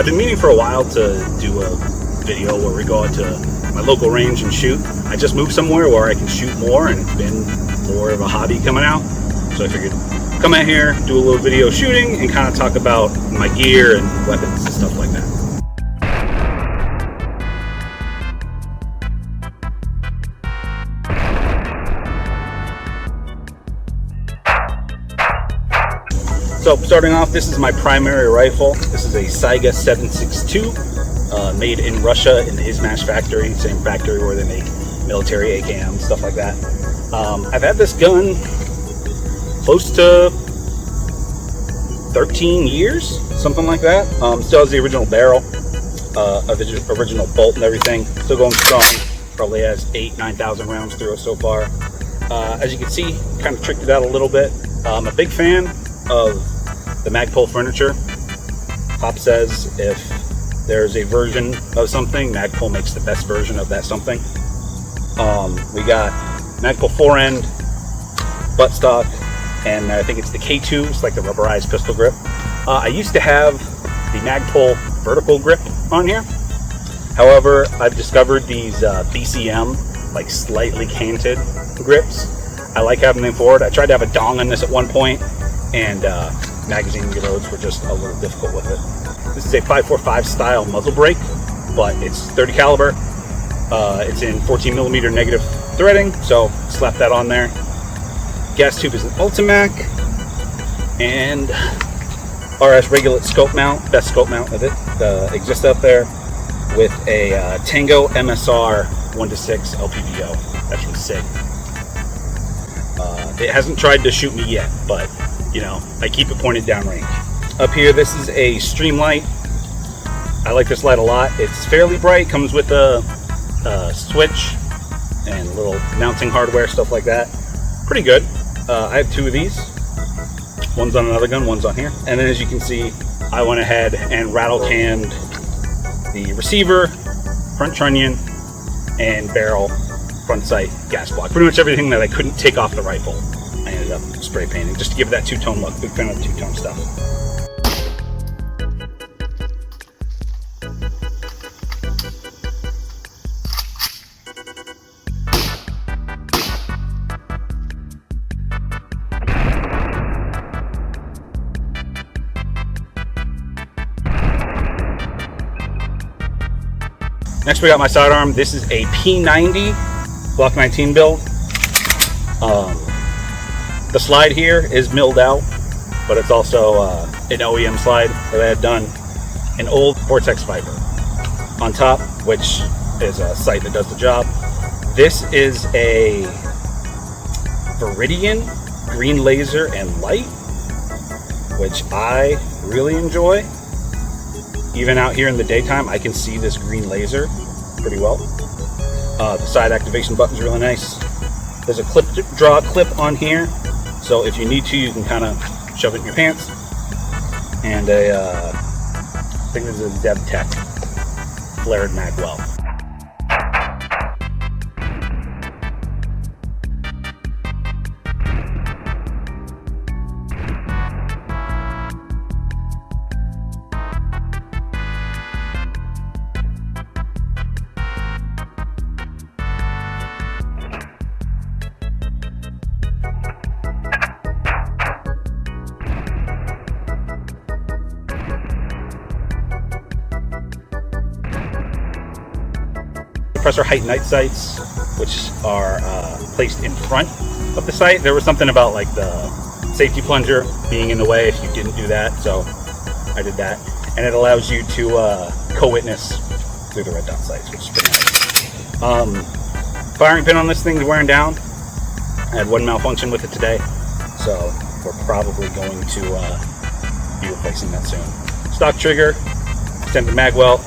been meaning for a while to do a video where we go out to my local range and shoot. I just moved somewhere where I can shoot more, and it's been more of a hobby coming out. So I figured come out here, do a little video shooting, and kind of talk about my gear and weapons and stuff like that. So starting off, this is my primary rifle. This is a Saiga 7.62, made in Russia in the Izmash factory, same factory where they make military AKM, stuff like that. I've had this gun close to 13 years, something like that. Still has the original barrel, original bolt and everything. Still going strong. Probably has 9,000 rounds through it so far. As you can see, kind of tricked it out a little bit. I'm a big fan of the Magpul furniture. Pop says if there's a version of something, Magpul makes the best version of that something. We got Magpul 4-end, buttstock, and I think it's the K2. It's like the rubberized pistol grip. I used to have the Magpul vertical grip on here. However, I've discovered these BCM, like slightly canted grips. I like having them forward. I tried to have a dong on this at one point, and magazine reloads were just a little difficult with it. This is a 5.45 style muzzle brake, but it's 30 caliber. It's in 14mm negative threading, so slap that on there. Gas tube is an Ultimac, and RS Regulate scope mount, best scope mount of it exists out there, with a Tango MSR 1:6 LPVO. That's from SIG. It hasn't tried to shoot me yet, but you know, I keep it pointed downrange. Up here, this is a Streamlight. I like this light a lot. It's fairly bright, comes with a switch and little mounting hardware, stuff like that. Pretty good. I have two of these. One's on another gun, one's on here. And then as you can see, I went ahead and rattle canned the receiver, front trunnion, and barrel, front sight, gas block. Pretty much everything that I couldn't take off the rifle, I ended up spray painting just to give it that two-tone look. Big fan of the two-tone stuff. Next we got my sidearm. This is a P90 Glock 19 build. The slide here is milled out, but it's also an OEM slide that I had done in old Vortex fiber on top, which is a sight that does the job. This is a Viridian green laser and light, which I really enjoy. Even out here in the daytime, I can see this green laser pretty well. The side activation button is really nice. There's a draw clip on here, so if you need to, you can kind of shove it in your pants. And I think this is a DevTech flared magwell. Suppressor height night sights, which are placed in front of the sight. There was something about like the safety plunger being in the way if you didn't do that, so I did that. And it allows you to co-witness through the red dot sights, which is pretty nice. Firing pin on this thing is wearing down. I had one malfunction with it today, so we're probably going to be replacing that soon. Stock trigger, extended magwell,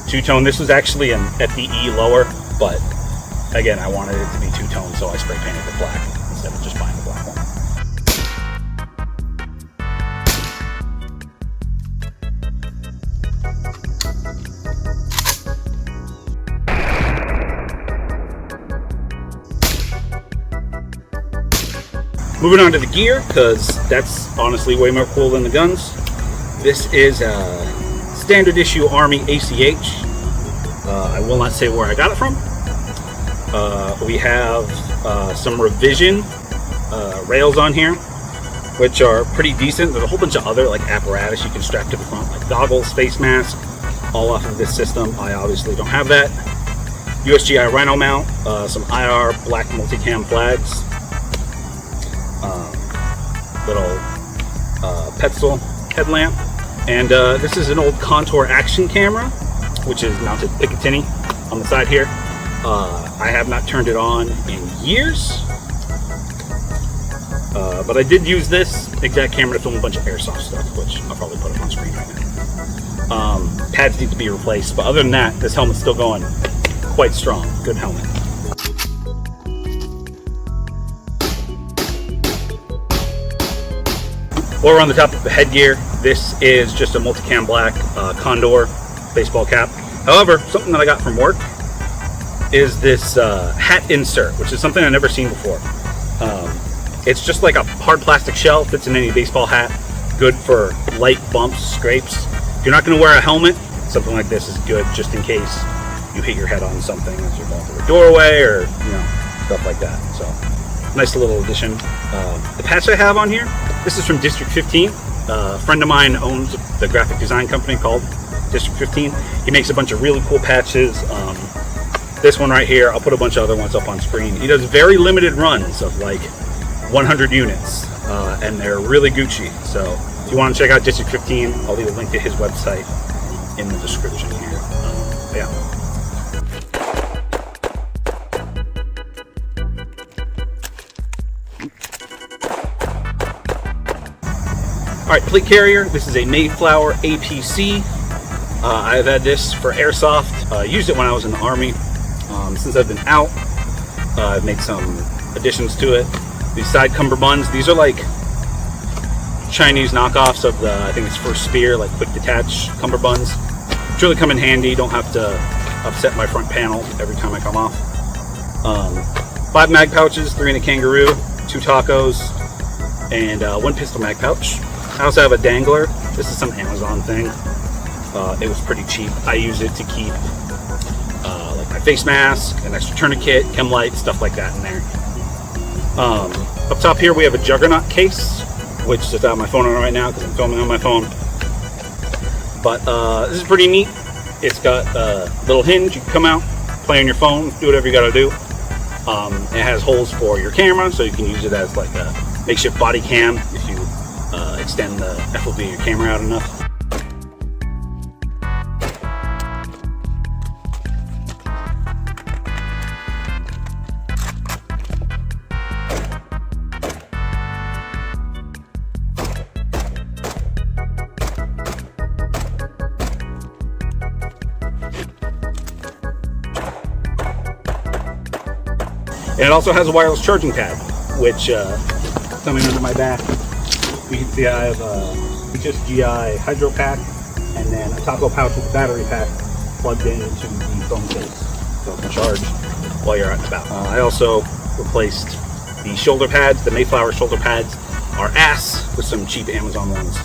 two-tone. This was actually an FDE lower, but again, I wanted it to be two-tone, so I spray painted it black instead of just buying the black one. Moving on to the gear, because that's honestly way more cool than the guns. This is a standard issue Army ACH. I will not say where I got it from. We have some revision rails on here, which are pretty decent. There's a whole bunch of other like apparatus you can strap to the front, like goggles, face mask, all off of this system. I obviously don't have that. USGI Rhino mount, some IR black multicam flags, little Petzl headlamp, and this is an old Contour action camera, which is mounted Picatinny on the side here. I have not turned it on in years, but I did use this exact camera to film a bunch of airsoft stuff, which I'll probably put up on screen right now. Pads need to be replaced, but other than that, this helmet's still going quite strong. Good helmet. While we're on the topic of the headgear, this is just a multicam black Condor baseball cap. However, something that I got from work is this hat insert, which is something I've never seen before. It's just like a hard plastic shell, fits in any baseball hat, good for light bumps, scrapes. If you're not going to wear a helmet, something like this is good just in case you hit your head on something as you're going through a doorway or stuff like that. So nice little addition. The patch I have on here, this is from District 15. A friend of mine owns the graphic design company called District 15. He makes a bunch of really cool patches. This one right here, I'll put a bunch of other ones up on screen. He does very limited runs of like 100 units, and they're really Gucci. So if you want to check out District 15, I'll leave a link to his website in the description here. Yeah. Alright, plate carrier. This is a Mayflower APC. I've had this for airsoft. Used it when I was in the Army. Since I've been out, I've made some additions to it. These side cummerbunds, these are like Chinese knockoffs of the, I think it's First Spear, like quick detach cummerbunds. Which really come in handy. Don't have to upset my front panel every time I come off. 5 mag pouches, 3 in a kangaroo, 2 tacos, and 1 pistol mag pouch. I also have a dangler. This is some Amazon thing. It was pretty cheap. I use it to keep like my face mask, an extra tourniquet, chem light, stuff like that in there. Up top here we have a Juggernaut case, which is without my phone on right now because I'm filming on my phone. But this is pretty neat. It's got a little hinge. You can come out, play on your phone, do whatever you got to do. It has holes for your camera, so you can use it as like a makeshift body cam if you extend the FOV of your camera out enough. And it also has a wireless charging pad, which coming under my back, you can see I have a HSGI hydro pack and then a taco pouch with a battery pack plugged into the phone case, so it can charge while you're out and about. I also replaced the shoulder pads. The Mayflower shoulder pads are ass with some cheap Amazon ones,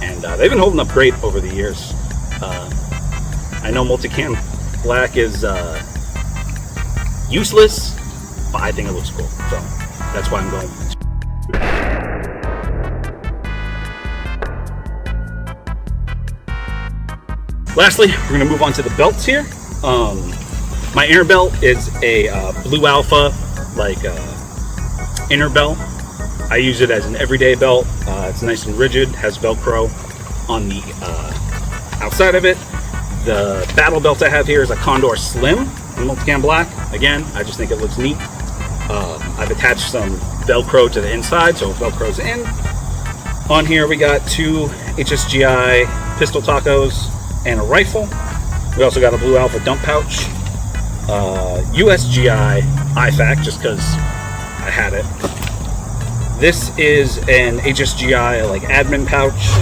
and they've been holding up great over the years. I know multicam black is useless, but I think it looks cool, so that's why I'm going. Lastly, we're going to move on to the belts here. My inner belt is a Blue Alpha, like inner belt. I use it as an everyday belt. It's nice and rigid, has Velcro on the outside of it. The battle belt I have here is a Condor Slim in multicam black. Again, I just think it looks neat. I've attached some Velcro to the inside, so Velcro's in. On here we got 2 HSGI pistol tacos and a rifle. We also got a Blue Alpha dump pouch, USGI IFAK, just because I had it. This is an HSGI like admin pouch.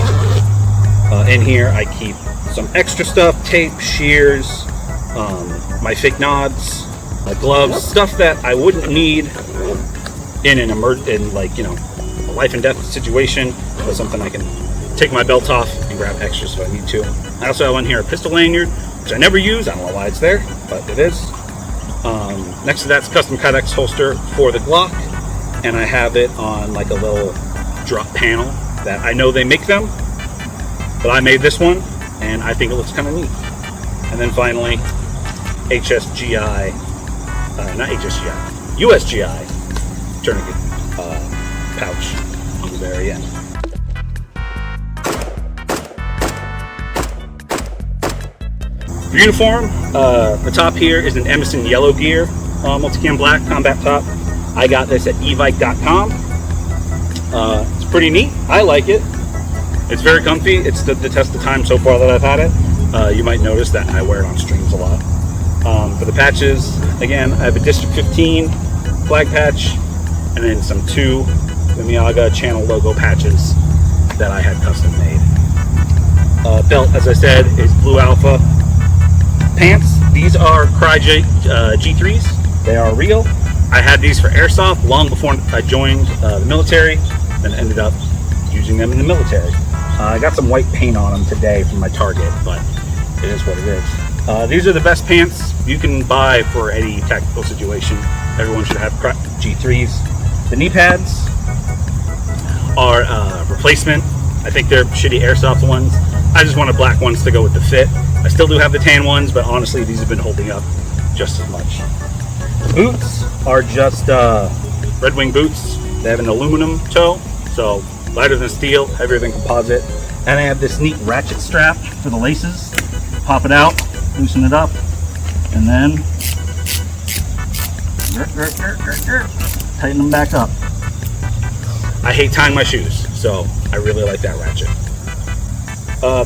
In here I keep some extra stuff, tape, shears, my fake nods, my gloves, stuff that I wouldn't need in an like a life and death situation, but something I can take my belt off and can grab extras if I need to. I also have on here a pistol lanyard, which I never use. I don't know why it's there, but it is. Next to that's a custom Kydex holster for the Glock, and I have it on like a little drop panel that I know they make them, but I made this one, and I think it looks kind of neat. And then finally, USGI tourniquet pouch on the very end. For uniform, the top here is an Emerson Yellow Gear multicam black combat top. I got this at evike.com. It's pretty neat. I like it. It's very comfy. It's stood the test of time so far that I've had it. You might notice that I wear it on streams a lot. For the patches, again, I have a District 15 flag patch, and then some 2 mimiaga channel logo patches that I had custom made. Belt, as I said, is Blue Alpha. Pants, these are Cry G3s. They are real. I had these for airsoft long before I joined the military, and ended up using them in the military. I got some white paint on them today from my Target, but it is what it is. These are the best pants you can buy for any tactical situation. Everyone should have G3s. The knee pads are replacement. I think they're shitty airsoft ones. I just wanted black ones to go with the fit. I still do have the tan ones, but honestly, these have been holding up just as much. The boots are just Red Wing boots. They have an aluminum toe, so lighter than steel, heavier than composite. And they have this neat ratchet strap for the laces. Pop it out, loosen it up, and then tighten them back up. I hate tying my shoes, so I really like that ratchet.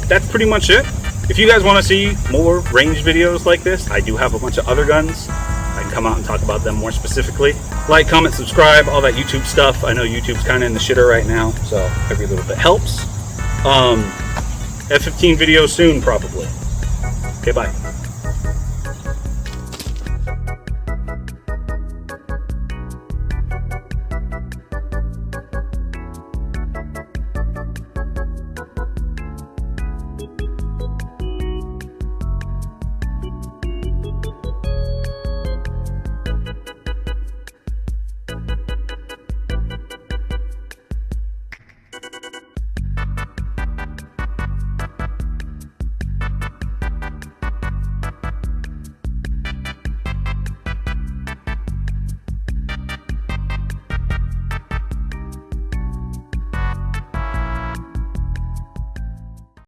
That's pretty much it. If you guys want to see more range videos like this, I do have a bunch of other guns. I can come out and talk about them more specifically. Like, comment, subscribe, all that YouTube stuff. I know YouTube's kind of in the shitter right now, so every little bit helps. F15 video soon, probably. Okay, bye.